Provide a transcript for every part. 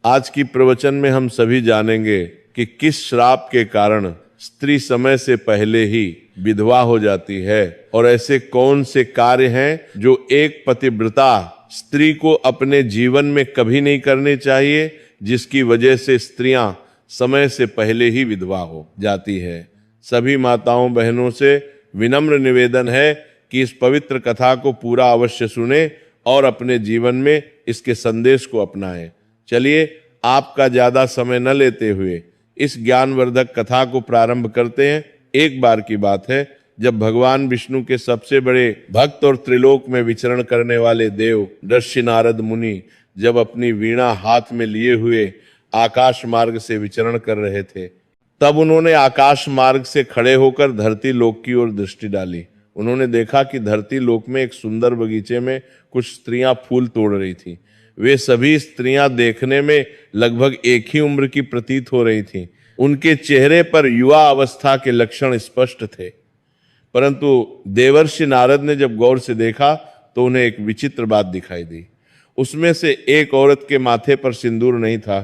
आज की प्रवचन में हम सभी जानेंगे कि किस श्राप के कारण स्त्री समय से पहले ही विधवा हो जाती है और ऐसे कौन से कार्य हैं जो एक पतिव्रता स्त्री को अपने जीवन में कभी नहीं करने चाहिए, जिसकी वजह से स्त्रियां समय से पहले ही विधवा हो जाती है। सभी माताओं बहनों से विनम्र निवेदन है कि इस पवित्र कथा को पूरा अवश्य सुने और अपने जीवन में इसके संदेश को अपनाएं। चलिए, आपका ज्यादा समय न लेते हुए इस ज्ञानवर्धक कथा को प्रारंभ करते हैं। एक बार की बात है, जब भगवान विष्णु के सबसे बड़े भक्त और त्रिलोक में विचरण करने वाले देव ऋषि नारद मुनि जब अपनी वीणा हाथ में लिए हुए आकाश मार्ग से विचरण कर रहे थे, तब उन्होंने आकाश मार्ग से खड़े होकर धरती लोक की ओर दृष्टि डाली। उन्होंने देखा कि धरती लोक में एक सुंदर बगीचे में कुछ स्त्रियां फूल तोड़ रही थीं। वे सभी स्त्रियां देखने में लगभग एक ही उम्र की प्रतीत हो रही थीं। उनके चेहरे पर युवा अवस्था के लक्षण स्पष्ट थे, परंतु देवर्षि नारद ने जब गौर से देखा तो उन्हें एक विचित्र बात दिखाई दी। उसमें से एक औरत के माथे पर सिंदूर नहीं था।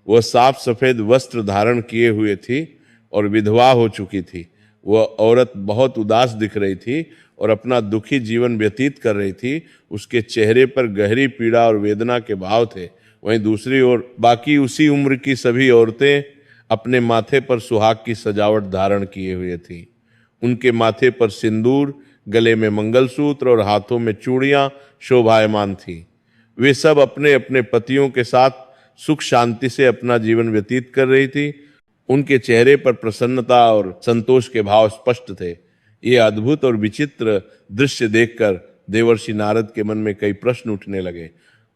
वह साफ सफेद वस्त्र धारण किए हुए थी और विधवा हो चुकी थी। वह औरत बहुत उदास दिख रही थी और अपना दुखी जीवन व्यतीत कर रही थी। उसके चेहरे पर गहरी पीड़ा और वेदना के भाव थे। वहीं दूसरी ओर बाकी उसी उम्र की सभी औरतें अपने माथे पर सुहाग की सजावट धारण किए हुए थीं। उनके माथे पर सिंदूर, गले में मंगलसूत्र और हाथों में चूड़ियां शोभायमान थीं। वे सब अपने अपने पतियों के साथ सुख शांति से अपना जीवन व्यतीत कर रही थी। उनके चेहरे पर प्रसन्नता और संतोष के भाव स्पष्ट थे। ये अद्भुत और विचित्र दृश्य देखकर देवर्षि नारद के मन में कई प्रश्न उठने लगे।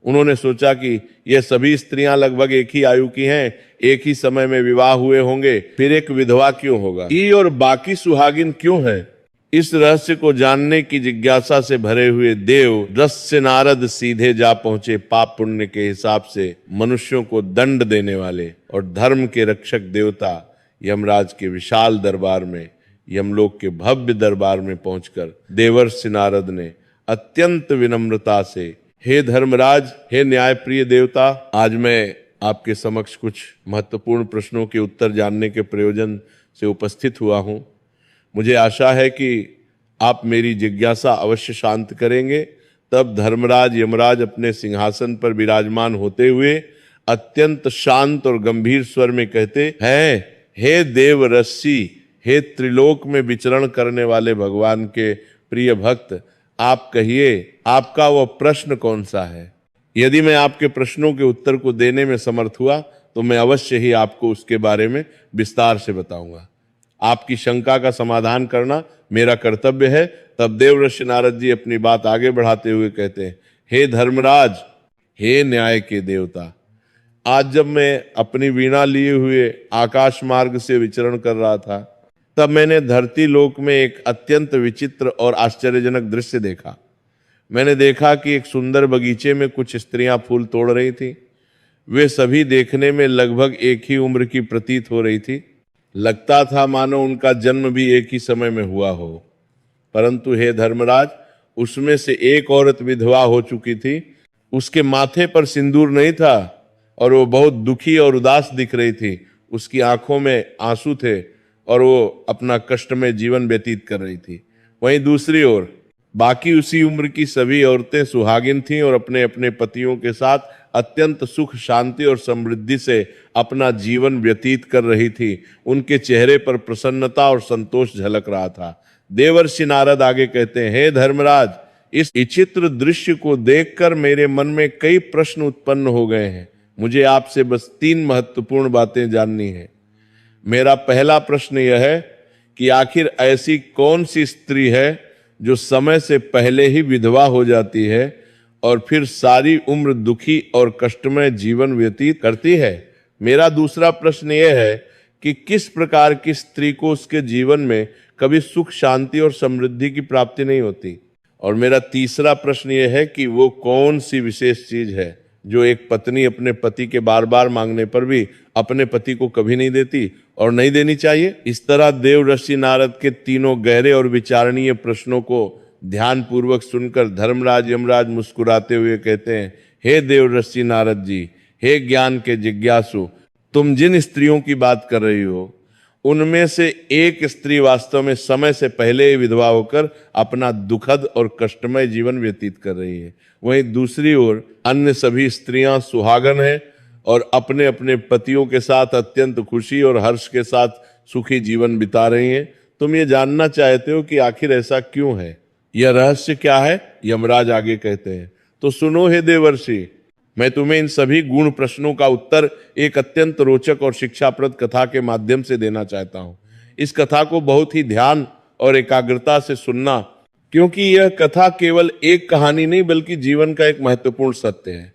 उन्होंने सोचा कि यह सभी स्त्रियां लगभग एक ही आयु की हैं, एक ही समय में विवाह हुए होंगे, फिर एक विधवा क्यों होगा ये और बाकी सुहागिन क्यों है? इस रहस्य को जानने की जिज्ञासा से भरे हुए देव ऋषि नारद सीधे जा पहुंचे पाप पुण्य के हिसाब से मनुष्यों को दंड देने वाले और धर्म के रक्षक देवता यमराज के विशाल दरबार में, यमलोक के भव्य दरबार में पहुंचकर देवर्षि नारद ने अत्यंत विनम्रता से, हे धर्मराज, हे न्यायप्रिय देवता, आज मैं आपके समक्ष कुछ महत्वपूर्ण प्रश्नों के उत्तर जानने के प्रयोजन से उपस्थित हुआ हूं। मुझे आशा है कि आप मेरी जिज्ञासा अवश्य शांत करेंगे। तब धर्मराज यमराज अपने सिंहासन पर विराजमान होते हुए अत्यंत शांत और गंभीर स्वर में कहते हैं, हे देव ऋषि, हे त्रिलोक में विचरण करने वाले भगवान के प्रिय भक्त, आप कहिए, आपका वह प्रश्न कौन सा है? यदि मैं आपके प्रश्नों के उत्तर को देने में समर्थ हुआ तो मैं अवश्य ही आपको उसके बारे में विस्तार से बताऊंगा। आपकी शंका का समाधान करना मेरा कर्तव्य है। तब देवर्षि नारद जी अपनी बात आगे बढ़ाते हुए कहते हैं, हे धर्मराज, हे न्याय के देवता, आज जब मैं अपनी वीणा लिए हुए आकाश मार्ग से विचरण कर रहा था, तब मैंने धरती लोक में एक अत्यंत विचित्र और आश्चर्यजनक दृश्य देखा। मैंने देखा कि एक सुंदर बगीचे में कुछ स्त्रियां फूल तोड़ रही थीं। वे सभी देखने में लगभग एक ही उम्र की प्रतीत हो रही थी। लगता था मानो उनका जन्म भी एक ही समय में हुआ हो। परंतु हे धर्मराज, उसमें से एक औरत विधवा हो चुकी थी। उसके माथे पर सिंदूर नहीं था और वो बहुत दुखी और उदास दिख रही थी। उसकी आंखों में आंसू थे और वो अपना कष्टमय जीवन व्यतीत कर रही थी। वहीं दूसरी ओर बाकी उसी उम्र की सभी औरतें सुहागिन थीं और अपने अपने पतियों के साथ अत्यंत सुख, शांति और समृद्धि से अपना जीवन व्यतीत कर रही थी। उनके चेहरे पर प्रसन्नता और संतोष झलक रहा था। देवर्षि नारद आगे कहते हैं, हे धर्मराज, इस विचित्र दृश्य को देखकर मेरे मन में कई प्रश्न उत्पन्न हो गए हैं। मुझे आपसे बस 3 महत्वपूर्ण बातें जाननी है। मेरा पहला प्रश्न यह है कि आखिर ऐसी कौन सी स्त्री है जो समय से पहले ही विधवा हो जाती है और फिर सारी उम्र दुखी और कष्टमय जीवन व्यतीत करती है? मेरा दूसरा प्रश्न यह है कि किस प्रकार की स्त्री को उसके जीवन में कभी सुख, शांति और समृद्धि की प्राप्ति नहीं होती? और मेरा तीसरा प्रश्न यह है कि वो कौन सी विशेष चीज है जो एक पत्नी अपने पति के बार बार मांगने पर भी अपने पति को कभी नहीं देती और नहीं देनी चाहिए? इस तरह देव ऋषि नारद के तीनों गहरे और विचारणीय प्रश्नों को ध्यान पूर्वक सुनकर धर्मराज यमराज मुस्कुराते हुए कहते हैं, हे देव ऋषि नारद जी, हे ज्ञान के जिज्ञासु, तुम जिन स्त्रियों की बात कर रही हो उनमें से एक स्त्री वास्तव में समय से पहले ही विधवा होकर अपना दुखद और कष्टमय जीवन व्यतीत कर रही है। वहीं दूसरी ओर अन्य सभी स्त्रियां सुहागन हैं और अपने अपने पतियों के साथ अत्यंत खुशी और हर्ष के साथ सुखी जीवन बिता रही हैं। तुम ये जानना चाहते हो कि आखिर ऐसा क्यों है, यह रहस्य क्या है? यमराज आगे कहते हैं। तो सुनो हे देवर्षि, मैं तुम्हें इन सभी गुण प्रश्नों का उत्तर एक अत्यंत रोचक और शिक्षाप्रद कथा के माध्यम से देना चाहता हूं। इस कथा को बहुत ही ध्यान और एकाग्रता से सुनना, क्योंकि यह कथा केवल एक कहानी नहीं बल्कि जीवन का एक महत्वपूर्ण सत्य है।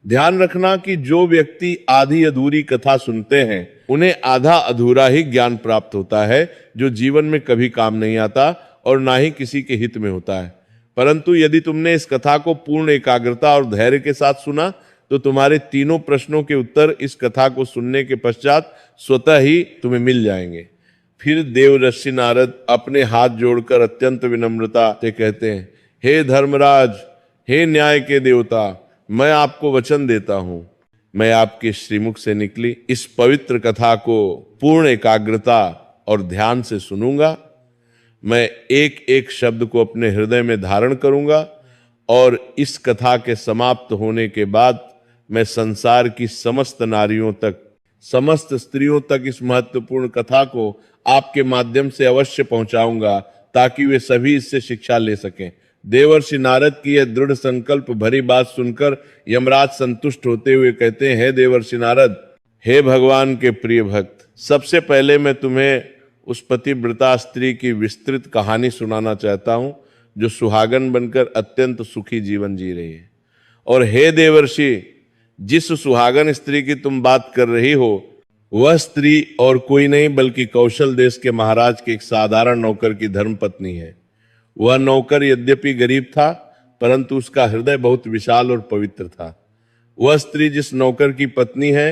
ध्यान रखना कि जो व्यक्ति आधी अधूरी कथा सुनते हैं उन्हें आधा अधूरा ही ज्ञान प्राप्त होता है, जो जीवन में कभी काम नहीं आता और ना ही किसी के हित में होता है। परंतु यदि तुमने इस कथा को पूर्ण एकाग्रता और धैर्य के साथ सुना तो तुम्हारे तीनों प्रश्नों के उत्तर इस कथा को सुनने के पश्चात स्वतः ही तुम्हें मिल जाएंगे। फिर देवर्षि नारद अपने हाथ जोड़कर अत्यंत विनम्रता से कहते हैं, हे धर्मराज, हे न्याय के देवता, मैं आपको वचन देता हूं, मैं आपके श्रीमुख से निकली इस पवित्र कथा को पूर्ण एकाग्रता और ध्यान से सुनूंगा। मैं एक एक शब्द को अपने हृदय में धारण करूंगा और इस कथा के समाप्त होने के बाद मैं संसार की समस्त नारियों तक, समस्त स्त्रियों तक इस महत्वपूर्ण कथा को आपके माध्यम से अवश्य पहुंचाऊंगा, ताकि वे सभी इससे शिक्षा ले सकें। देवर्षि नारद की यह दृढ़ संकल्प भरी बात सुनकर यमराज संतुष्ट होते हुए कहते हैं, हे देवर्षि नारद, हे भगवान के प्रिय भक्त, सबसे पहले मैं तुम्हें उस पतिव्रता स्त्री की विस्तृत कहानी सुनाना चाहता हूं जो सुहागन बनकर अत्यंत सुखी जीवन जी रही है। और हे देवर्षि, जिस सुहागन स्त्री की तुम बात कर रही हो वह स्त्री और कोई नहीं बल्कि कौशल देश के महाराज के एक साधारण नौकर की धर्मपत्नी है। वह नौकर यद्यपि गरीब था, परंतु उसका हृदय बहुत विशाल और पवित्र था। वह स्त्री जिस नौकर की पत्नी है,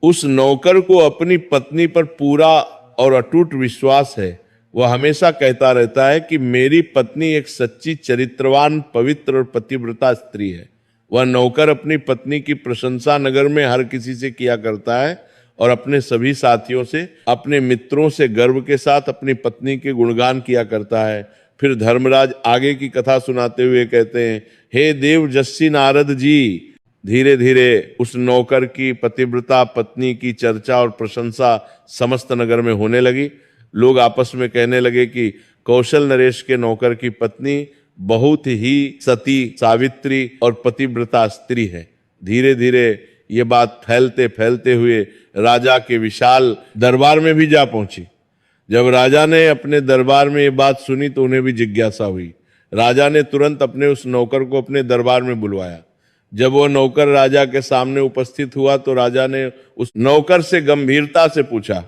उस नौकर को अपनी पत्नी पर पूरा और अटूट विश्वास है। वह हमेशा कहता रहता है कि मेरी पत्नी एक सच्ची चरित्रवान, पवित्र और पतिव्रता स्त्री है। वह नौकर अपनी पत्नी की प्रशंसा नगर में हर किसी से किया करता है और अपने सभी साथियों से, अपने मित्रों से गर्व के साथ अपनी पत्नी के गुणगान किया करता है। फिर धर्मराज आगे की कथा सुनाते हुए कहते हैं, हे देवजस्सी नारद जी, धीरे धीरे उस नौकर की पतिव्रता पत्नी की चर्चा और प्रशंसा समस्त नगर में होने लगी। लोग आपस में कहने लगे कि कौशल नरेश के नौकर की पत्नी बहुत ही सती, सावित्री और पतिव्रता स्त्री है। धीरे धीरे ये बात फैलते फैलते हुए राजा के विशाल दरबार में भी जा पहुंची। जब राजा ने अपने दरबार में ये बात सुनी तो उन्हें भी जिज्ञासा हुई। राजा ने तुरंत अपने उस नौकर को अपने दरबार में बुलवाया। जब वो नौकर राजा के सामने उपस्थित हुआ तो राजा ने उस नौकर से गंभीरता से पूछा,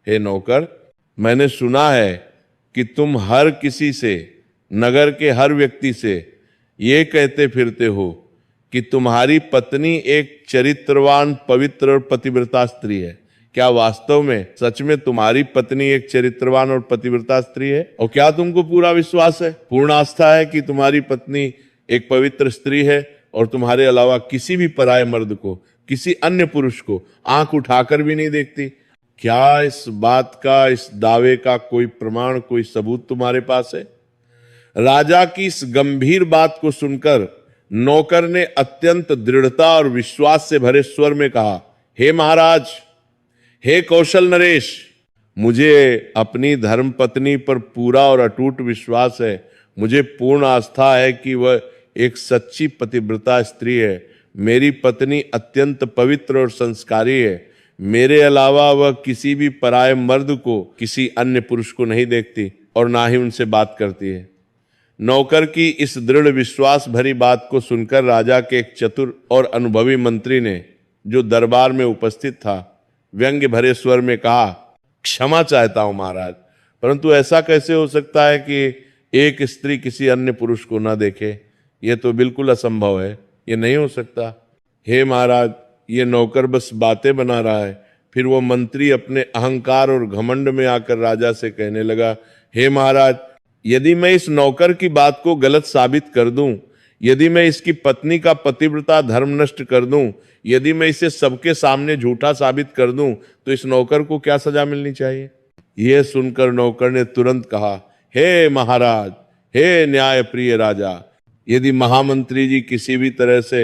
हे नौकर, मैंने सुना है कि तुम हर किसी से, नगर के हर व्यक्ति से ये कहते फिरते हो कि तुम्हारी पत्नी एक चरित्रवान, पवित्र और पतिव्रता स्त्री है। क्या वास्तव में, सच में तुम्हारी पत्नी एक चरित्रवान और पतिव्रता स्त्री है? और क्या तुमको पूरा विश्वास है, पूर्ण आस्था है कि तुम्हारी पत्नी एक पवित्र स्त्री है और तुम्हारे अलावा किसी भी पराये मर्द को, किसी अन्य पुरुष को आंख उठाकर भी नहीं देखती? क्या इस बात का, इस दावे का कोई प्रमाण, कोई सबूत तुम्हारे पास है? राजा की इस गंभीर बात को सुनकर नौकर ने अत्यंत दृढ़ता और विश्वास से भरे स्वर में कहा, हे महाराज, हे कौशल नरेश, मुझे अपनी धर्मपत्नी पर पूरा और अटूट विश्वास है। मुझे पूर्ण आस्था है कि वह एक सच्ची पतिव्रता स्त्री है। मेरी पत्नी अत्यंत पवित्र और संस्कारी है। मेरे अलावा वह किसी भी पराये मर्द को, किसी अन्य पुरुष को नहीं देखती और ना ही उनसे बात करती है। नौकर की इस दृढ़ विश्वास भरी बात को सुनकर राजा के एक चतुर और अनुभवी मंत्री ने, जो दरबार में उपस्थित था, व्यंग्य भरे स्वर में कहा, क्षमा चाहता हूं महाराज, परंतु ऐसा कैसे हो सकता है कि एक स्त्री किसी अन्य पुरुष को ना देखे? यह तो बिल्कुल असंभव है, ये नहीं हो सकता। हे महाराज, ये नौकर बस बातें बना रहा है। फिर वो मंत्री अपने अहंकार और घमंड में आकर राजा से कहने लगा, हे महाराज, यदि मैं इस नौकर की बात को गलत साबित कर दूं यदि मैं इसकी पत्नी का पतिव्रता धर्म नष्ट कर दूं, यदि मैं इसे सबके सामने झूठा साबित कर दूं, तो इस नौकर को क्या सजा मिलनी चाहिए? यह सुनकर नौकर ने तुरंत कहा, हे महाराज, हे न्याय प्रिय राजा, यदि महामंत्री जी किसी भी तरह से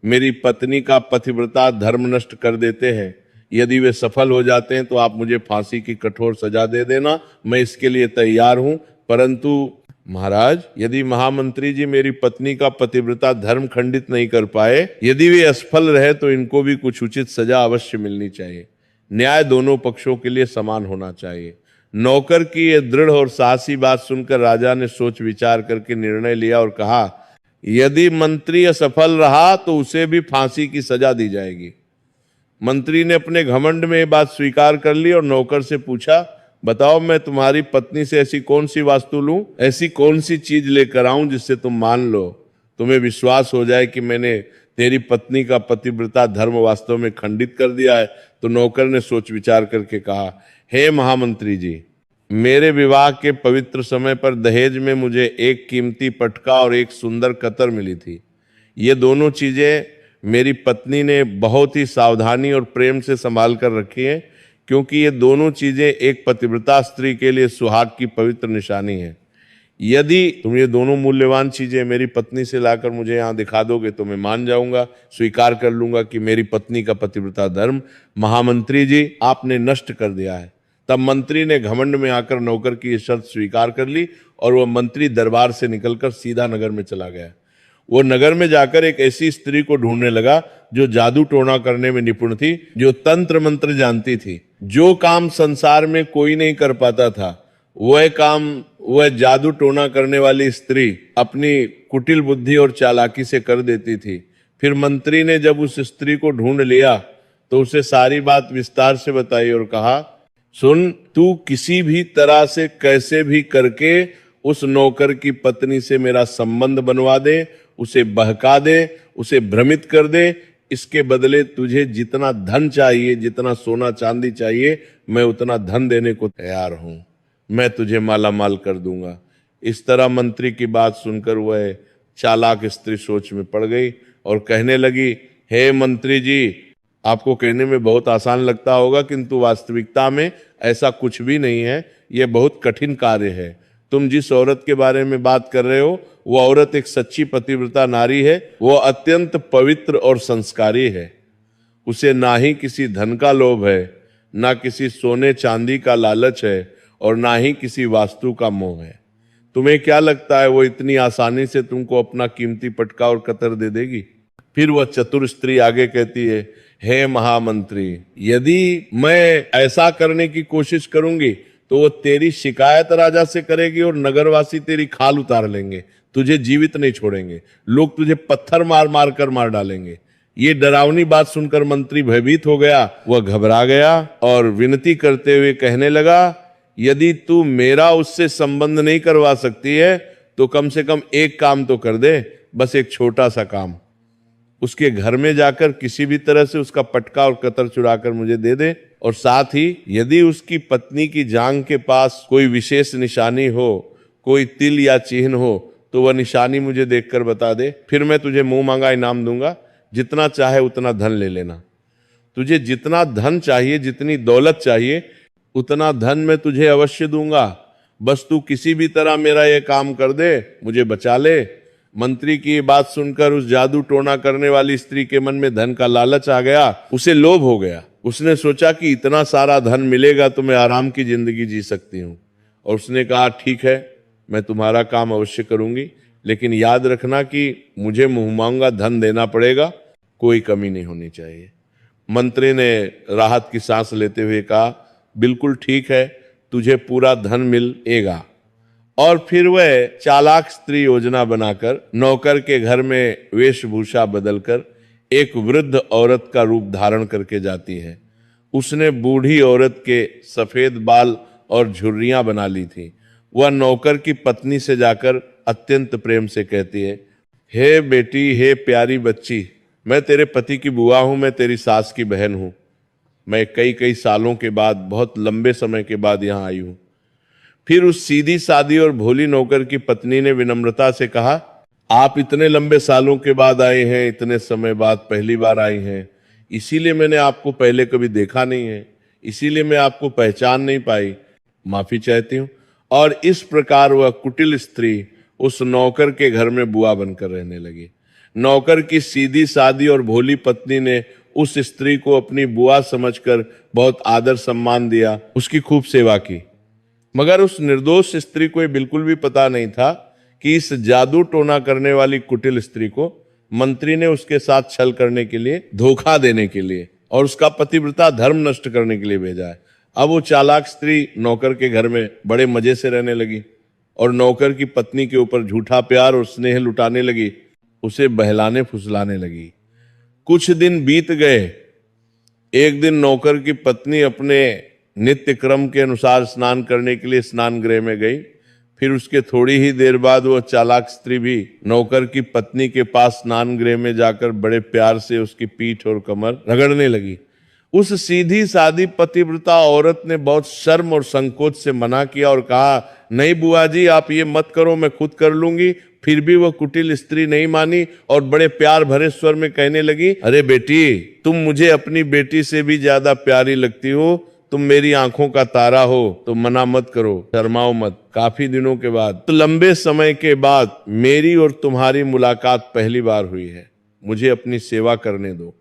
मेरी पत्नी का पतिव्रता धर्म नष्ट कर देते हैं, यदि वे सफल हो जाते हैं, तो आप मुझे फांसी की कठोर सजा दे देना, मैं इसके लिए तैयार हूं। परंतु महाराज, यदि महामंत्री जी मेरी पत्नी का पतिव्रता धर्म खंडित नहीं कर पाए, यदि वे असफल रहे, तो इनको भी कुछ उचित सजा अवश्य मिलनी चाहिए। न्याय दोनों पक्षों के लिए समान होना चाहिए। नौकर की यह दृढ़ और साहसी बात सुनकर राजा ने सोच विचार करके निर्णय लिया और कहा, यदि मंत्री असफल रहा तो उसे भी फांसी की सजा दी जाएगी। मंत्री ने अपने घमंड में ये बात स्वीकार कर ली और नौकर से पूछा, बताओ, मैं तुम्हारी पत्नी से ऐसी कौन सी वास्तु लूं, ऐसी कौन सी चीज लेकर आऊं जिससे तुम मान लो, तुम्हें विश्वास हो जाए कि मैंने तेरी पत्नी का पतिव्रता धर्म वास्तव में खंडित कर दिया है। तो नौकर ने सोच विचार करके कहा, हे महामंत्री जी, मेरे विवाह के पवित्र समय पर दहेज में मुझे एक कीमती पटका और एक सुंदर कतर मिली थी। ये दोनों चीजें मेरी पत्नी ने बहुत ही सावधानी और प्रेम से संभाल कर रखी है, क्योंकि ये दोनों चीजें एक पतिव्रता स्त्री के लिए सुहाग की पवित्र निशानी है। यदि तुम ये दोनों मूल्यवान चीजें मेरी पत्नी से लाकर मुझे यहाँ दिखा दोगे, तो मैं मान जाऊंगा, स्वीकार कर लूंगा कि मेरी पत्नी का पतिव्रता धर्म महामंत्री जी आपने नष्ट कर दिया है। तब मंत्री ने घमंड में आकर नौकर की शर्त स्वीकार कर ली और वह मंत्री दरबार से निकलकर सीधा नगर में चला गया। वो नगर में जाकर एक ऐसी स्त्री को ढूंढने लगा जो जादू टोना करने में निपुण थी, जो तंत्र मंत्र जानती थी। जो काम संसार में कोई नहीं कर पाता था, वह काम वह जादू टोना करने वाली स्त्री अपनी कुटिल बुद्धि और चालाकी से कर देती थी। फिर मंत्री ने जब उस स्त्री को ढूंढ लिया तो उसे सारी बात विस्तार से बताई और कहा, सुन, तू किसी भी तरह से कैसे भी करके उस नौकर की पत्नी से मेरा संबंध बनवा दे, उसे बहका दे, उसे भ्रमित कर दे। इसके बदले तुझे जितना धन चाहिए, जितना सोना चांदी चाहिए, मैं उतना धन देने को तैयार हूं। मैं तुझे माला माल कर दूंगा। इस तरह मंत्री की बात सुनकर वह चालाक स्त्री सोच में पड़ गई और कहने लगी, हे मंत्री जी, आपको कहने में बहुत आसान लगता होगा, किंतु वास्तविकता में ऐसा कुछ भी नहीं है। यह बहुत कठिन कार्य है। तुम जिस औरत के बारे में बात कर रहे हो, वो औरत एक सच्ची पतिव्रता नारी है। वो अत्यंत पवित्र और संस्कारी है। उसे ना ही किसी धन का लोभ है, ना किसी सोने चांदी का लालच है, और ना ही किसी वास्तु का मोह है। तुम्हें क्या लगता है वो इतनी आसानी से तुमको अपना कीमती पटका और कतर दे देगी? फिर वह चतुर स्त्री आगे कहती है, हे महामंत्री, यदि मैं ऐसा करने की कोशिश करूंगी तो वो तेरी शिकायत राजा से करेगी और नगरवासी तेरी खाल उतार लेंगे, तुझे जीवित नहीं छोड़ेंगे, लोग तुझे पत्थर मार मार कर मार डालेंगे। ये डरावनी बात सुनकर मंत्री भयभीत हो गया। वह घबरा गया और विनती करते हुए कहने लगा, यदि तू मेरा उससे संबंध नहीं करवा सकती है तो कम से कम एक काम तो कर दे, बस एक छोटा सा काम। उसके घर में जाकर किसी भी तरह से उसका पटका और कतर चुराकर मुझे दे दे, और साथ ही यदि उसकी पत्नी की जांघ के पास कोई विशेष निशानी हो, कोई तिल या चिन्ह हो, तो वह निशानी मुझे देखकर बता दे। फिर मैं तुझे मुंह मांगा इनाम दूंगा, जितना चाहे उतना धन ले लेना। तुझे जितना धन चाहिए, जितनी दौलत चाहिए, उतना धन मैं तुझे अवश्य दूंगा। बस तू किसी भी तरह मेरा यह काम कर दे, मुझे बचा ले। मंत्री की ये बात सुनकर उस जादू टोना करने वाली स्त्री के मन में धन का लालच आ गया। उसे लोभ हो गया। उसने सोचा कि इतना सारा धन मिलेगा तो मैं आराम की जिंदगी जी सकती हूँ, और उसने कहा, ठीक है, मैं तुम्हारा काम अवश्य करूंगी, लेकिन याद रखना कि मुझे मुंह मांगा धन देना पड़ेगा, कोई कमी नहीं होनी चाहिए। मंत्री ने राहत की सांस लेते हुए कहा, बिल्कुल ठीक है, तुझे पूरा धन मिलेगा। और फिर वह चालाक स्त्री योजना बनाकर नौकर के घर में वेशभूषा बदलकर एक वृद्ध औरत का रूप धारण करके जाती है। उसने बूढ़ी औरत के सफेद बाल और झुर्रियां बना ली थी। वह नौकर की पत्नी से जाकर अत्यंत प्रेम से कहती है, हे बेटी, हे प्यारी बच्ची, मैं तेरे पति की बुआ हूं, मैं तेरी सास की बहन हूं। मैं कई सालों के बाद, बहुत लंबे समय के बाद यहां आई हूं। फिर उस सीधी सादी और भोली नौकर की पत्नी ने विनम्रता से कहा, आप इतने लंबे सालों के बाद आए हैं, इतने समय बाद पहली बार आए हैं, इसीलिए मैंने आपको पहले कभी देखा नहीं है, इसीलिए मैं आपको पहचान नहीं पाई, माफी चाहती हूँ। और इस प्रकार वह कुटिल स्त्री उस नौकर के घर में बुआ बनकर रहने लगी। नौकर की सीधी सादी और भोली पत्नी ने उस स्त्री को अपनी बुआ समझकर बहुत आदर सम्मान दिया, उसकी खूब सेवा की। मगर उस निर्दोष स्त्री को ये बिल्कुल भी पता नहीं था कि इस जादू टोना करने वाली कुटिल स्त्री को मंत्री ने उसके साथ छल करने के लिए, धोखा देने के लिए और उसका पतिव्रता धर्म नष्ट करने के लिए भेजा है। अब वो चालाक स्त्री नौकर के घर में बड़े मजे से रहने लगी और नौकर की पत्नी के ऊपर झूठा प्यार और स्नेह लुटाने लगी, उसे बहलाने फुसलाने लगी। कुछ दिन बीत गए। एक दिन नौकर की पत्नी अपने नित्य क्रम के अनुसार स्नान करने के लिए स्नान गृह में गई। फिर उसके थोड़ी ही देर बाद वह चालाक स्त्री भी नौकर की पत्नी के पास स्नान गृह में जाकर बड़े प्यार से उसकी पीठ और कमर रगड़ने लगी। उस सीधी सादी पतिव्रता औरत ने बहुत शर्म और संकोच से मना किया और कहा, नहीं बुआ जी, आप ये मत करो, मैं खुद कर लूंगी। फिर भी वह कुटिल स्त्री नहीं मानी और बड़े प्यार भरे स्वर में कहने लगी, अरे बेटी, तुम मुझे अपनी बेटी से भी ज्यादा प्यारी लगती हो, तुम मेरी आंखों का तारा हो, तो मना मत करो, शर्माओ मत। काफी दिनों के बाद, तो लंबे समय के बाद मेरी और तुम्हारी मुलाकात पहली बार हुई है, मुझे अपनी सेवा करने दो।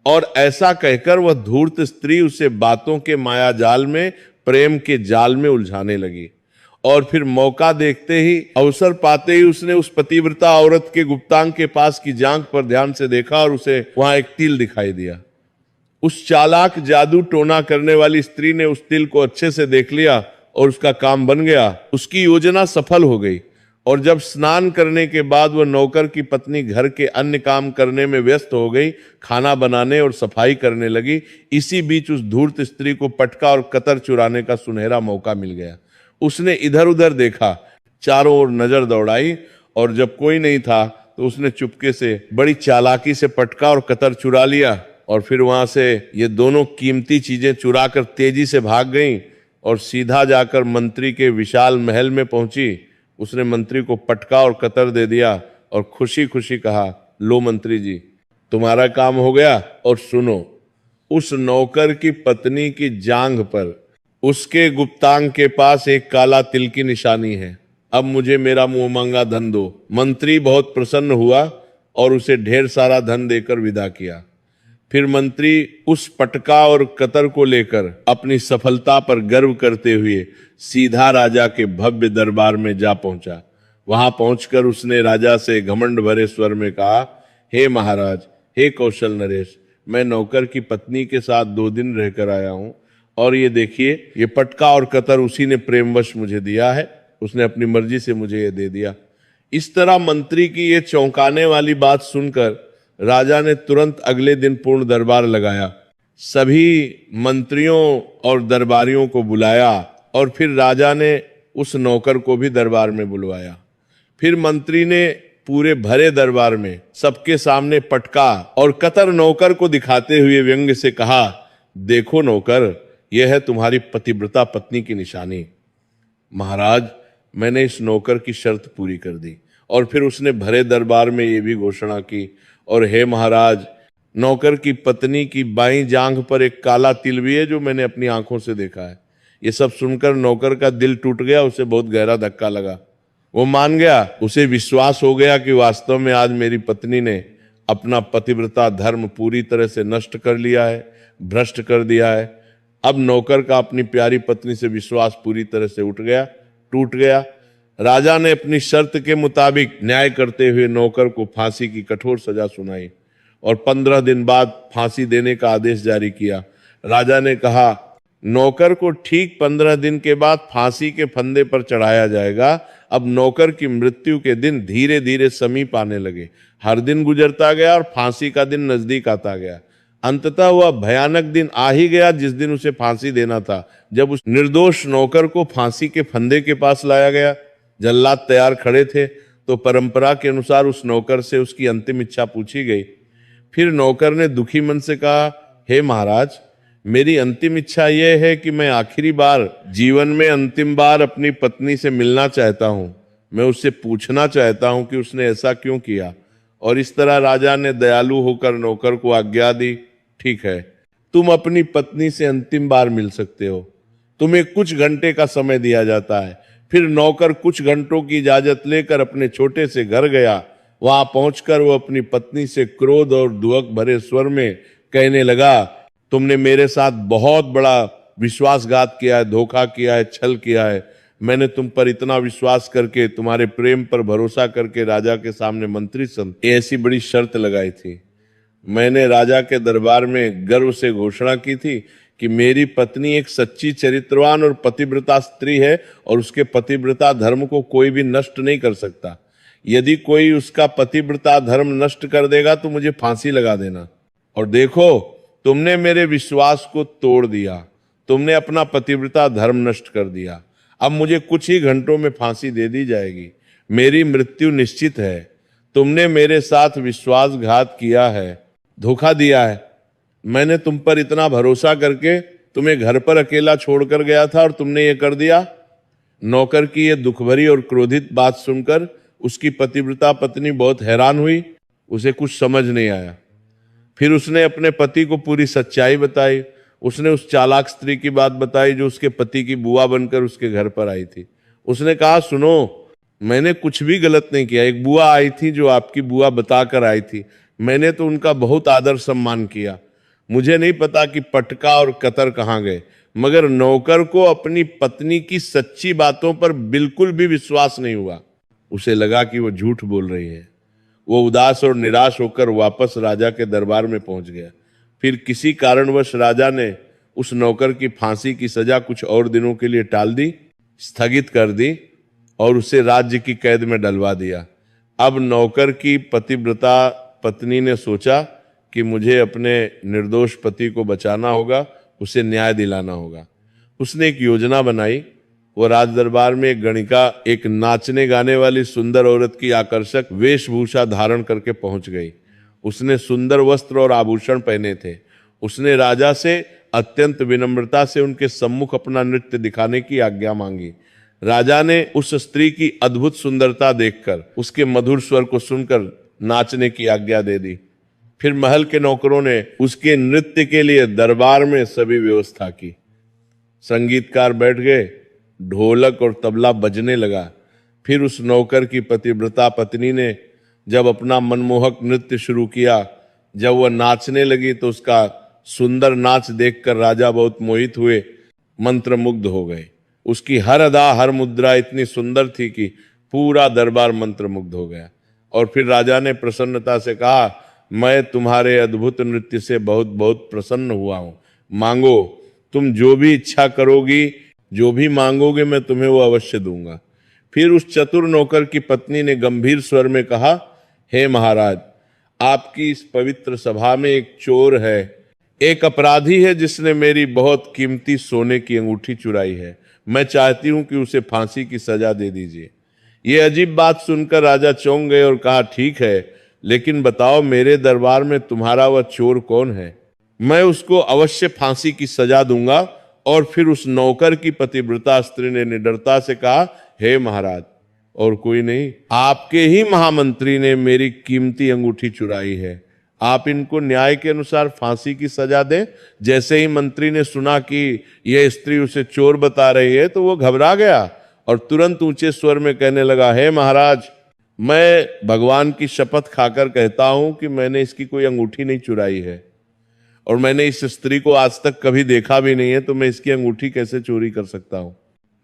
और ऐसा कहकर वह धूर्त स्त्री उसे बातों के माया जाल में, प्रेम के जाल में उलझाने लगी। और फिर मौका देखते ही, अवसर पाते ही उसने उस पतिव्रता औरत के गुप्तांग के पास की जांघ पर ध्यान से देखा और उसे वहां एक तिल दिखाई दिया। उस चालाक जादू टोना करने वाली स्त्री ने उस तिल को अच्छे से देख लिया और उसका काम बन गया। उसकी योजना सफल हो गई। और जब स्नान करने के बाद वह नौकर की पत्नी घर के अन्य काम करने में व्यस्त हो गई, खाना बनाने और सफाई करने लगी, इसी बीच उस धूर्त स्त्री को पटका और कतर चुराने का सुनहरा मौका मिल गया। उसने इधर उधर देखा, चारों ओर नजर दौड़ाई और जब कोई नहीं था तो उसने चुपके से बड़ी चालाकी से पटका और कतर चुरा लिया। और फिर वहां से ये दोनों कीमती चीजें चुराकर तेजी से भाग गईं और सीधा जाकर मंत्री के विशाल महल में पहुंची। उसने मंत्री को पटका और कतर दे दिया और खुशी खुशी कहा, लो मंत्री जी, तुम्हारा काम हो गया। और सुनो, उस नौकर की पत्नी की जांघ पर, उसके गुप्तांग के पास एक काला तिल की निशानी है। अब मुझे मेरा मुंह मांगा धन दो। मंत्री बहुत प्रसन्न हुआ और उसे ढेर सारा धन देकर विदा किया। फिर मंत्री उस पटका और कतर को लेकर अपनी सफलता पर गर्व करते हुए सीधा राजा के भव्य दरबार में जा पहुंचा। वहां पहुंचकर उसने राजा से घमंड भरे स्वर में कहा, हे महाराज, हे कौशल नरेश, मैं नौकर की पत्नी के साथ 2 दिन रहकर आया हूं और ये देखिए, ये पटका और कतर उसी ने प्रेमवश मुझे दिया है, उसने अपनी मर्जी से मुझे ये दे दिया। इस तरह मंत्री की ये चौंकाने वाली बात सुनकर राजा ने तुरंत अगले दिन पूर्ण दरबार लगाया। सभी मंत्रियों और दरबारियों को बुलाया और फिर राजा ने उस नौकर को भी दरबार में बुलवाया। फिर मंत्री ने पूरे भरे दरबार में सबके सामने पटका और कतर नौकर को दिखाते हुए व्यंग्य से कहा, देखो नौकर, यह है तुम्हारी पतिव्रता पत्नी की निशानी। महाराज, मैंने इस नौकर की शर्त पूरी कर दी। और फिर उसने भरे दरबार में ये भी घोषणा की, और हे महाराज, नौकर की पत्नी की बाईं जांघ पर एक काला तिल भी है जो मैंने अपनी आंखों से देखा है। ये सब सुनकर नौकर का दिल टूट गया, उसे बहुत गहरा धक्का लगा। वो मान गया, उसे विश्वास हो गया कि वास्तव में आज मेरी पत्नी ने अपना पतिव्रता धर्म पूरी तरह से नष्ट कर लिया है, भ्रष्ट कर दिया है। अब नौकर का अपनी प्यारी पत्नी से विश्वास पूरी तरह से टूट गया। राजा ने अपनी शर्त के मुताबिक न्याय करते हुए नौकर को फांसी की कठोर सजा सुनाई और 15 दिन बाद फांसी देने का आदेश जारी किया। राजा ने कहा, नौकर को ठीक 15 दिन के बाद फांसी के फंदे पर चढ़ाया जाएगा। अब नौकर की मृत्यु के दिन धीरे धीरे समीप आने लगे। हर दिन गुजरता गया और फांसी का दिन नजदीक आता गया। अंततः वह भयानक दिन आ ही गया जिस दिन उसे फांसी देना था। जब उस निर्दोष नौकर को फांसी के फंदे के पास लाया गया, जल्लाद तैयार खड़े थे, तो परंपरा के अनुसार उस नौकर से उसकी अंतिम इच्छा पूछी गई। फिर नौकर ने दुखी मन से कहा, हे महाराज, मेरी अंतिम इच्छा यह है कि मैं आखिरी बार, जीवन में अंतिम बार अपनी पत्नी से मिलना चाहता हूं। मैं उससे पूछना चाहता हूं कि उसने ऐसा क्यों किया। और इस तरह राजा ने दयालु होकर नौकर को आज्ञा दी, ठीक है, तुम अपनी पत्नी से अंतिम बार मिल सकते हो, तुम्हें कुछ घंटे का समय दिया जाता है। फिर नौकर कुछ घंटों की इजाजत लेकर अपने छोटे से घर गया। वहां पहुंचकर वो अपनी पत्नी से क्रोध और दुहक भरे स्वर में कहने लगा, तुमने मेरे साथ बहुत बड़ा विश्वासघात किया है, धोखा किया है, छल किया है। मैंने तुम पर इतना विश्वास करके, तुम्हारे प्रेम पर भरोसा करके राजा के सामने मंत्री ऐसी बड़ी शर्त लगाई थी। मैंने राजा के दरबार में गर्व से घोषणा की थी कि मेरी पत्नी एक सच्ची, चरित्रवान और पतिव्रता स्त्री है और उसके पतिव्रता धर्म को कोई भी नष्ट नहीं कर सकता। यदि कोई उसका पतिव्रता धर्म नष्ट कर देगा तो मुझे फांसी लगा देना। और देखो, तुमने मेरे विश्वास को तोड़ दिया, तुमने अपना पतिव्रता धर्म नष्ट कर दिया। अब मुझे कुछ ही घंटों में फांसी दे दी जाएगी, मेरी मृत्यु निश्चित है। तुमने मेरे साथ विश्वासघात किया है, धोखा दिया है। मैंने तुम पर इतना भरोसा करके तुम्हें घर पर अकेला छोड़कर गया था और तुमने ये कर दिया। नौकर की ये दुख भरी और क्रोधित बात सुनकर उसकी पतिव्रता पत्नी बहुत हैरान हुई, उसे कुछ समझ नहीं आया। फिर उसने अपने पति को पूरी सच्चाई बताई। उसने उस चालाक स्त्री की बात बताई जो उसके पति की बुआ बनकर उसके घर पर आई थी। उसने कहा, सुनो, मैंने कुछ भी गलत नहीं किया। एक बुआ आई थी जो आपकी बुआ बताकर आई थी, मैंने तो उनका बहुत आदर सम्मान किया। मुझे नहीं पता कि पटका और कतर कहाँ गए, मगर नौकर को अपनी पत्नी की सच्ची बातों पर बिल्कुल भी विश्वास नहीं हुआ। उसे लगा कि वो झूठ बोल रही है। वो उदास और निराश होकर वापस राजा के दरबार में पहुंच गया। फिर किसी कारणवश राजा ने उस नौकर की फांसी की सजा कुछ और दिनों के लिए टाल दी, स्थगित कर दी और उसे राज्य की कैद में डलवा दिया। अब नौकर की पतिव्रता पत्नी ने सोचा कि मुझे अपने निर्दोष पति को बचाना होगा, उसे न्याय दिलाना होगा। उसने एक योजना बनाई। वो राज दरबार में एक गणिका, एक नाचने गाने वाली सुंदर औरत की आकर्षक वेशभूषा धारण करके पहुंच गई। उसने सुंदर वस्त्र और आभूषण पहने थे। उसने राजा से अत्यंत विनम्रता से उनके सम्मुख अपना नृत्य दिखाने की आज्ञा मांगी। राजा ने उस स्त्री की अद्भुत सुंदरता देखकर, उसके मधुर स्वर को सुनकर नाचने की आज्ञा दे दी। फिर महल के नौकरों ने उसके नृत्य के लिए दरबार में सभी व्यवस्था की। संगीतकार बैठ गए, ढोलक और तबला बजने लगा। फिर उस नौकर की पतिव्रता पत्नी ने जब अपना मनमोहक नृत्य शुरू किया, जब वह नाचने लगी तो उसका सुंदर नाच देखकर राजा बहुत मोहित हुए, मंत्रमुग्ध हो गए। उसकी हर अदा, हर मुद्रा इतनी सुंदर थी कि पूरा दरबार मंत्रमुग्ध हो गया। और फिर राजा ने प्रसन्नता से कहा, मैं तुम्हारे अद्भुत नृत्य से बहुत बहुत प्रसन्न हुआ हूं। मांगो, तुम जो भी इच्छा करोगी, जो भी मांगोगे, मैं तुम्हें वो अवश्य दूंगा। फिर उस चतुर नौकर की पत्नी ने गंभीर स्वर में कहा, हे महाराज, आपकी इस पवित्र सभा में एक चोर है, एक अपराधी है जिसने मेरी बहुत कीमती सोने की अंगूठी चुराई है। मैं चाहती हूं कि उसे फांसी की सजा दे दीजिए। ये अजीब बात सुनकर राजा चौंक गए और कहा, ठीक है, लेकिन बताओ मेरे दरबार में तुम्हारा वह चोर कौन है? मैं उसको अवश्य फांसी की सजा दूंगा। और फिर उस नौकर की पतिव्रता स्त्री ने निडरता से कहा, हे महाराज, और कोई नहीं, आपके ही महामंत्री ने मेरी कीमती अंगूठी चुराई है। आप इनको न्याय के अनुसार फांसी की सजा दें। जैसे ही मंत्री ने सुना कि यह स्त्री उसे चोर बता रही है तो वो घबरा गया और तुरंत ऊंचे स्वर में कहने लगा, हे महाराज, मैं भगवान की शपथ खाकर कहता हूं कि मैंने इसकी कोई अंगूठी नहीं चुराई है और मैंने इस स्त्री को आज तक कभी देखा भी नहीं है, तो मैं इसकी अंगूठी कैसे चोरी कर सकता हूं?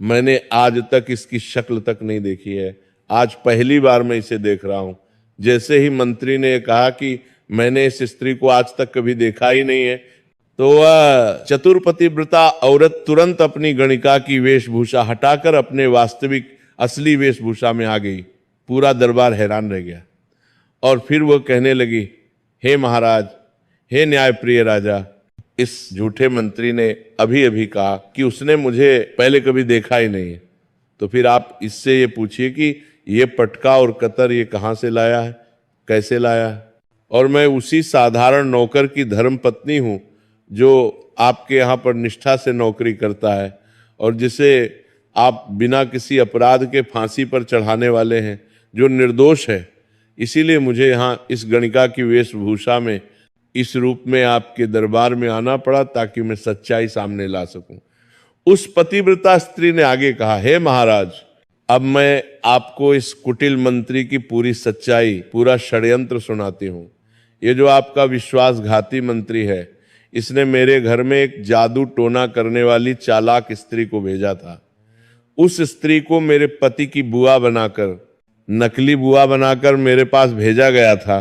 मैंने आज तक इसकी शक्ल तक नहीं देखी है, आज पहली बार मैं इसे देख रहा हूं। जैसे ही मंत्री ने कहा कि मैंने इस स्त्री को आज तक कभी देखा ही नहीं है, तो वह चतुर पतिव्रता औरत तुरंत अपनी गणिका की वेशभूषा हटाकर अपने वास्तविक असली वेशभूषा में आ गई। पूरा दरबार हैरान रह गया और फिर वह कहने लगी, हे महाराज, हे न्यायप्रिय राजा, इस झूठे मंत्री ने अभी अभी कहा कि उसने मुझे पहले कभी देखा ही नहीं है। तो फिर आप इससे ये पूछिए कि ये पटका और कतर ये कहाँ से लाया है, कैसे लाया है? और मैं उसी साधारण नौकर की धर्म पत्नी हूँ जो आपके यहाँ पर निष्ठा से नौकरी करता है और जिसे आप बिना किसी अपराध के फांसी पर चढ़ाने वाले हैं जो निर्दोष है। इसीलिए मुझे यहाँ इस गणिका की वेशभूषा में, इस रूप में आपके दरबार में आना पड़ा ताकि मैं सच्चाई सामने ला सकूं। उस पतिव्रता स्त्री ने आगे कहा, हे महाराज, अब मैं आपको इस कुटिल मंत्री की पूरी सच्चाई, पूरा षड्यंत्र सुनाती हूं। ये जो आपका विश्वासघाती मंत्री है, इसने मेरे घर में एक जादू टोना करने वाली चालाक स्त्री को भेजा था। उस स्त्री को मेरे पति की बुआ बनाकर, नकली बुआ बनाकर मेरे पास भेजा गया था।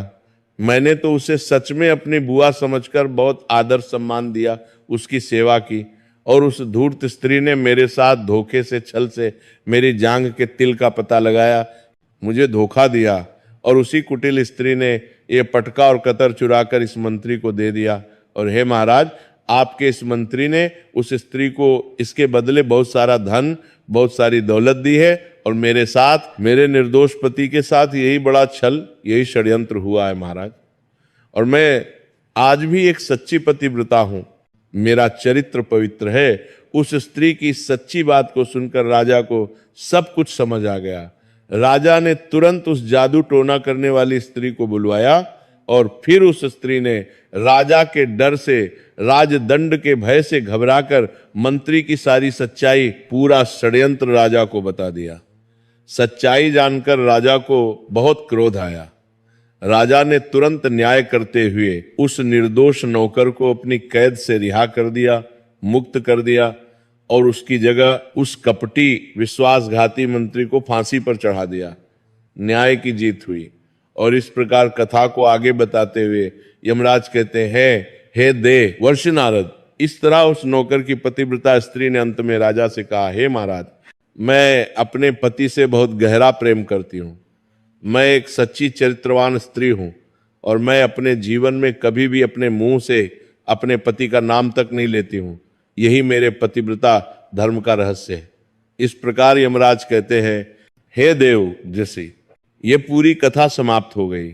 मैंने तो उसे सच में अपनी बुआ समझकर बहुत आदर सम्मान दिया, उसकी सेवा की, और उस धूर्त स्त्री ने मेरे साथ धोखे से, छल से मेरी जांघ के तिल का पता लगाया, मुझे धोखा दिया, और उसी कुटिल स्त्री ने ये पटका और कतर चुराकर इस मंत्री को दे दिया। और हे महाराज, आपके इस मंत्री ने उस स्त्री को इसके बदले बहुत सारा धन, बहुत सारी दौलत दी है, और मेरे साथ, मेरे निर्दोष पति के साथ यही बड़ा छल, यही षड्यंत्र हुआ है महाराज। और मैं आज भी एक सच्ची पतिव्रता हूं, मेरा चरित्र पवित्र है। उस स्त्री की सच्ची बात को सुनकर राजा को सब कुछ समझ आ गया। राजा ने तुरंत उस जादू टोना करने वाली स्त्री को बुलवाया, और फिर उस स्त्री ने राजा के डर से, राजदंड के भय से घबराकर मंत्री की सारी सच्चाई, पूरा षड्यंत्र राजा को बता दिया। सच्चाई जानकर राजा को बहुत क्रोध आया। राजा ने तुरंत न्याय करते हुए उस निर्दोष नौकर को अपनी कैद से रिहा कर दिया, मुक्त कर दिया, और उसकी जगह उस कपटी विश्वासघाती मंत्री को फांसी पर चढ़ा दिया। न्याय की जीत हुई। और इस प्रकार कथा को आगे बताते हुए यमराज कहते हैं, हे दे वर्ष नारद, इस तरह उस नौकर की पतिव्रता स्त्री ने अंत में राजा से कहा, हे महाराज, मैं अपने पति से बहुत गहरा प्रेम करती हूँ। मैं एक सच्ची चरित्रवान स्त्री हूँ, और मैं अपने जीवन में कभी भी अपने मुंह से अपने पति का नाम तक नहीं लेती हूँ। यही मेरे पतिव्रता धर्म का रहस्य है। इस प्रकार यमराज कहते हैं, हे देव ऋषि, ये पूरी कथा समाप्त हो गई।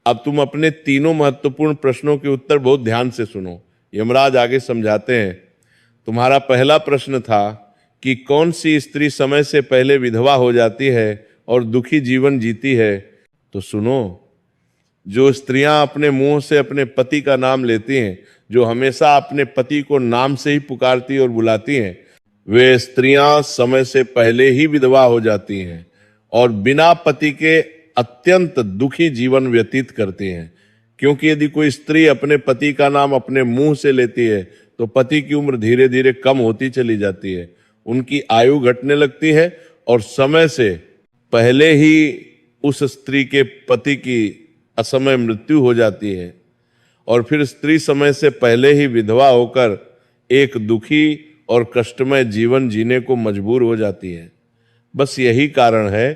अब तुम अपने तीनों महत्वपूर्ण प्रश्नों के उत्तर बहुत ध्यान से सुनो। यमराज आगे समझाते हैं, तुम्हारा पहला प्रश्न था कि कौन सी स्त्री समय से पहले विधवा हो जाती है और दुखी जीवन जीती है। तो सुनो, जो स्त्रियां अपने मुंह से अपने पति का नाम लेती हैं, जो हमेशा अपने पति को नाम से ही पुकारती और बुलाती हैं, वे स्त्रियां समय से पहले ही विधवा हो जाती हैं और बिना पति के अत्यंत दुखी जीवन व्यतीत करती हैं। क्योंकि यदि कोई स्त्री अपने पति का नाम अपने मुंह से लेती है तो पति की उम्र धीरे धीरे कम होती चली जाती है, उनकी आयु घटने लगती है, और समय से पहले ही उस स्त्री के पति की असमय मृत्यु हो जाती है, और फिर स्त्री समय से पहले ही विधवा होकर एक दुखी और कष्टमय जीवन जीने को मजबूर हो जाती है। बस यही कारण है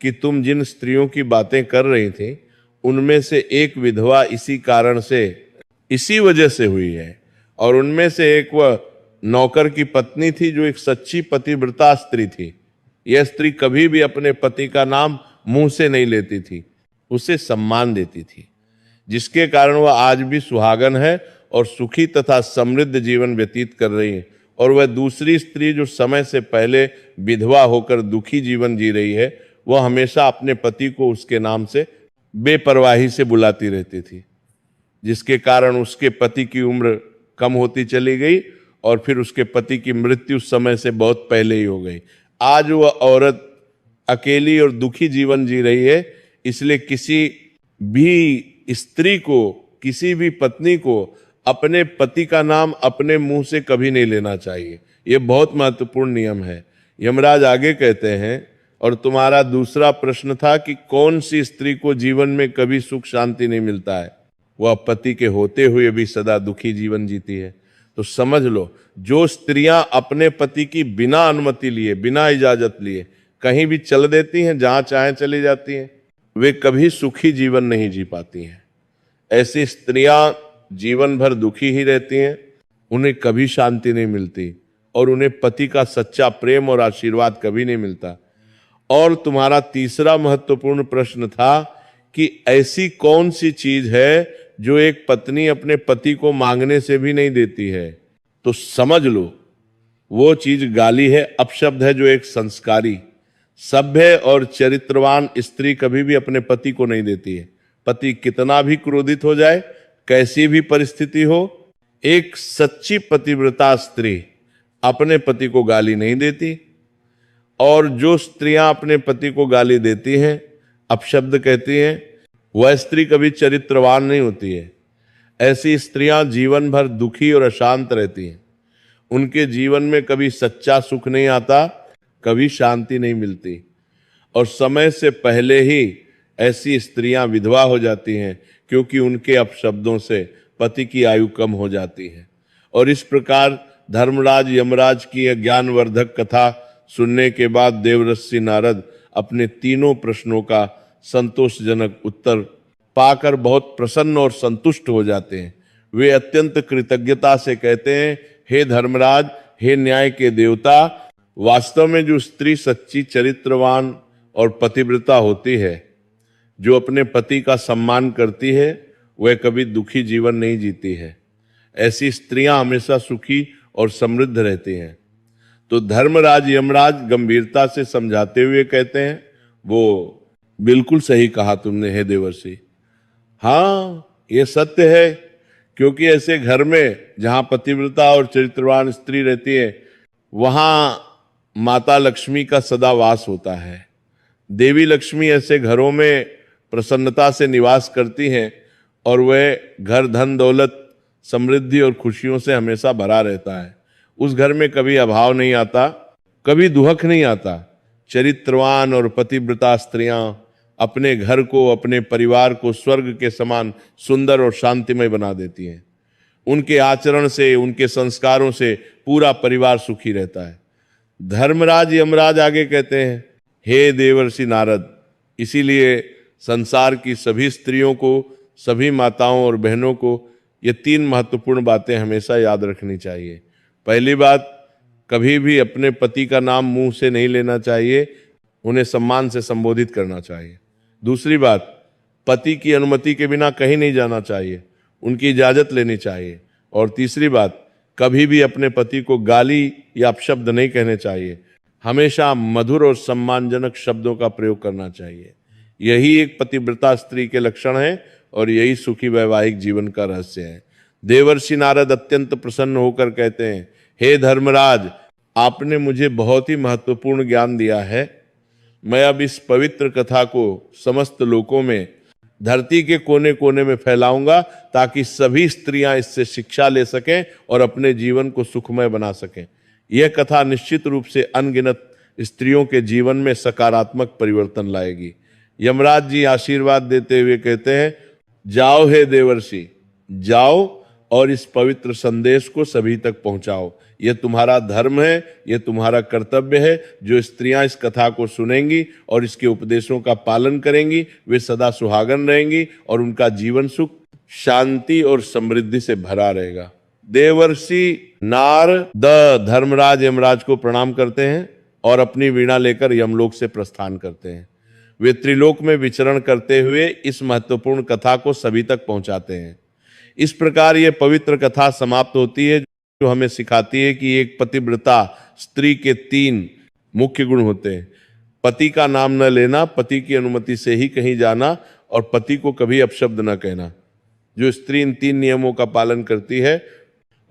कि तुम जिन स्त्रियों की बातें कर रही थी, उनमें से एक विधवा इसी कारण से, इसी वजह से हुई है, और उनमें से एक वह नौकर की पत्नी थी जो एक सच्ची पतिव्रता स्त्री थी। यह स्त्री कभी भी अपने पति का नाम मुंह से नहीं लेती थी, उसे सम्मान देती थी, जिसके कारण वह आज भी सुहागन है और सुखी तथा समृद्ध जीवन व्यतीत कर रही है। और वह दूसरी स्त्री जो समय से पहले विधवा होकर दुखी जीवन जी रही है, वह हमेशा अपने पति को उसके नाम से बेपरवाही से बुलाती रहती थी, जिसके कारण उसके पति की उम्र कम होती चली गई और फिर उसके पति की मृत्यु समय से बहुत पहले ही हो गई। आज वह औरत अकेली और दुखी जीवन जी रही है, इसलिए किसी भी स्त्री को, किसी भी पत्नी को अपने पति का नाम अपने मुंह से कभी नहीं लेना चाहिए। यह बहुत महत्वपूर्ण नियम है। यमराज आगे कहते हैं, और तुम्हारा दूसरा प्रश्न था कि कौन सी स्त्री को जीवन में कभी सुख शांति नहीं मिलता है, वह पति के होते हुए भी सदा दुखी जीवन जीती है। तो समझ लो, जो स्त्रियां अपने पति की बिना अनुमति लिए, बिना इजाजत लिए कहीं भी चल देती हैं, जहां चाहे चली जाती हैं, वे कभी सुखी जीवन नहीं जी पाती हैं। ऐसी स्त्रियां जीवन भर दुखी ही रहती हैं, उन्हें कभी शांति नहीं मिलती, और उन्हें पति का सच्चा प्रेम और आशीर्वाद कभी नहीं मिलता। और तुम्हारा तीसरा महत्वपूर्ण प्रश्न था कि ऐसी कौन सी चीज है जो एक पत्नी अपने पति को मांगने से भी नहीं देती है। तो समझ लो, वो चीज गाली है, अपशब्द है, जो एक संस्कारी, सभ्य और चरित्रवान स्त्री कभी भी अपने पति को नहीं देती है। पति कितना भी क्रोधित हो जाए, कैसी भी परिस्थिति हो, एक सच्ची पतिव्रता स्त्री अपने पति को गाली नहीं देती। और जो स्त्रियां अपने पति को गाली देती हैं, अपशब्द कहती हैं, वह स्त्री कभी चरित्रवान नहीं होती है। ऐसी स्त्रियां जीवन भर दुखी और अशांत रहती हैं। उनके जीवन में कभी सच्चा सुख नहीं आता, कभी शांति नहीं मिलती, और समय से पहले ही ऐसी स्त्रियां विधवा हो जाती हैं, क्योंकि उनके अपशब्दों से पति की आयु कम हो जाती है। और इस प्रकार धर्मराज यमराज की ज्ञानवर्धक कथा सुनने के बाद देवर्षि नारद अपने तीनों प्रश्नों का संतोषजनक उत्तर पाकर बहुत प्रसन्न और संतुष्ट हो जाते हैं। वे अत्यंत कृतज्ञता से कहते हैं, हे धर्मराज, हे न्याय के देवता, वास्तव में जो स्त्री सच्ची चरित्रवान और पतिव्रता होती है, जो अपने पति का सम्मान करती है, वह कभी दुखी जीवन नहीं जीती है। ऐसी स्त्रियां हमेशा सुखी और समृद्ध रहती हैं। तो धर्मराज यमराज गंभीरता से समझाते हुए कहते हैं, वो बिल्कुल सही कहा तुमने हे देवर्षि। हाँ, ये सत्य है, क्योंकि ऐसे घर में जहां पतिव्रता और चरित्रवान स्त्री रहती है, वहां माता लक्ष्मी का सदा वास होता है। देवी लक्ष्मी ऐसे घरों में प्रसन्नता से निवास करती हैं और वह घर धन दौलत समृद्धि और खुशियों से हमेशा भरा रहता है। उस घर में कभी अभाव नहीं आता, कभी दुहक नहीं आता। चरित्रवान और पतिव्रता स्त्रियां अपने घर को, अपने परिवार को स्वर्ग के समान सुंदर और शांतिमय बना देती हैं। उनके आचरण से, उनके संस्कारों से पूरा परिवार सुखी रहता है। धर्मराज यमराज आगे कहते हैं, हे देवर्षि नारद, इसीलिए संसार की सभी स्त्रियों को, सभी माताओं और बहनों को ये 3 महत्वपूर्ण बातें हमेशा याद रखनी चाहिए। पहली बात, कभी भी अपने पति का नाम मुंह से नहीं लेना चाहिए, उन्हें सम्मान से संबोधित करना चाहिए। दूसरी बात, पति की अनुमति के बिना कहीं नहीं जाना चाहिए, उनकी इजाजत लेनी चाहिए। और तीसरी बात, कभी भी अपने पति को गाली या अपशब्द नहीं कहने चाहिए, हमेशा मधुर और सम्मानजनक शब्दों का प्रयोग करना चाहिए। यही एक पतिव्रता स्त्री के लक्षण है और यही सुखी वैवाहिक जीवन का रहस्य है। देवर्षि नारद अत्यंत प्रसन्न होकर कहते हैं, हे धर्मराज, आपने मुझे बहुत ही महत्वपूर्ण ज्ञान दिया है। मैं अब इस पवित्र कथा को समस्त लोकों में, धरती के कोने कोने में फैलाऊंगा, ताकि सभी स्त्रियां इससे शिक्षा ले सकें और अपने जीवन को सुखमय बना सकें। यह कथा निश्चित रूप से अनगिनत स्त्रियों के जीवन में सकारात्मक परिवर्तन लाएगी। यमराज जी आशीर्वाद देते हुए कहते हैं, जाओ हे देवर्षि, जाओ और इस पवित्र संदेश को सभी तक पहुंचाओ। यह तुम्हारा धर्म है, यह तुम्हारा कर्तव्य है। जो स्त्रियां इस कथा को सुनेंगी और इसके उपदेशों का पालन करेंगी, वे सदा सुहागन रहेंगी और उनका जीवन सुख, शांति और समृद्धि से भरा रहेगा। देवर्षि नारद धर्मराज यमराज को प्रणाम करते हैं और अपनी वीणा लेकर यमलोक से प्रस्थान करते हैं। वे त्रिलोक में विचरण करते हुए इस महत्वपूर्ण कथा को सभी तक पहुंचाते हैं। इस प्रकार ये पवित्र कथा समाप्त होती है, जो हमें सिखाती है कि एक पतिव्रता स्त्री के 3 मुख्य गुण होते हैं। पति का नाम न लेना, पति की अनुमति से ही कहीं जाना और पति को कभी अपशब्द न कहना। जो स्त्री इन 3 नियमों का पालन करती है,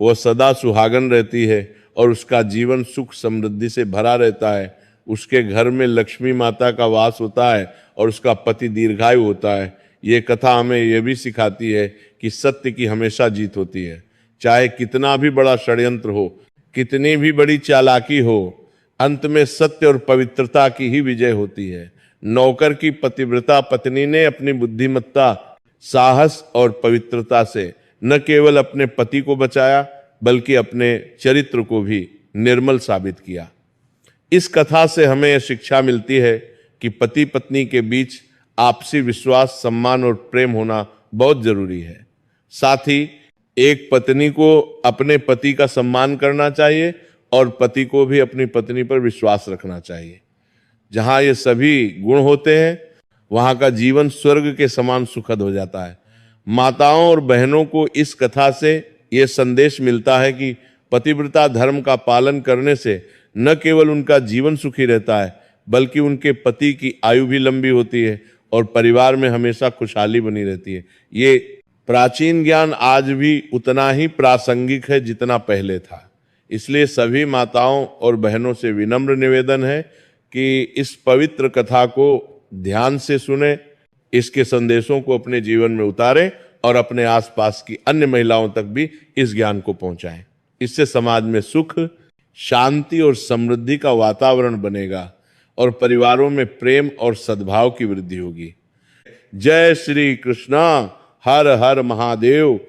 वह सदा सुहागन रहती है और उसका जीवन सुख समृद्धि से भरा रहता है। उसके घर में लक्ष्मी माता का वास होता है और उसका पति दीर्घायु होता है। ये कथा हमें यह भी सिखाती है कि सत्य की हमेशा जीत होती है। चाहे कितना भी बड़ा षड्यंत्र हो, कितनी भी बड़ी चालाकी हो, अंत में सत्य और पवित्रता की ही विजय होती है। नौकर की पतिव्रता पत्नी ने अपनी बुद्धिमत्ता, साहस और पवित्रता से न केवल अपने पति को बचाया, बल्कि अपने चरित्र को भी निर्मल साबित किया। इस कथा से हमें यह शिक्षा मिलती है कि पति पत्नी के बीच आपसी विश्वास, सम्मान और प्रेम होना बहुत जरूरी है। साथ ही एक पत्नी को अपने पति का सम्मान करना चाहिए और पति को भी अपनी पत्नी पर विश्वास रखना चाहिए। जहां ये सभी गुण होते हैं, वहां का जीवन स्वर्ग के समान सुखद हो जाता है। माताओं और बहनों को इस कथा से ये संदेश मिलता है कि पतिव्रता धर्म का पालन करने से न केवल उनका जीवन सुखी रहता है, बल्कि उनके पति की आयु भी लंबी होती है और परिवार में हमेशा खुशहाली बनी रहती है। ये प्राचीन ज्ञान आज भी उतना ही प्रासंगिक है जितना पहले था। इसलिए सभी माताओं और बहनों से विनम्र निवेदन है कि इस पवित्र कथा को ध्यान से सुने, इसके संदेशों को अपने जीवन में उतारें और अपने आसपास की अन्य महिलाओं तक भी इस ज्ञान को पहुंचाएं। इससे समाज में सुख, शांति और समृद्धि का वातावरण बनेगा और परिवारों में प्रेम और सद्भाव की वृद्धि होगी। जय श्री कृष्णा। हर हर महादेव।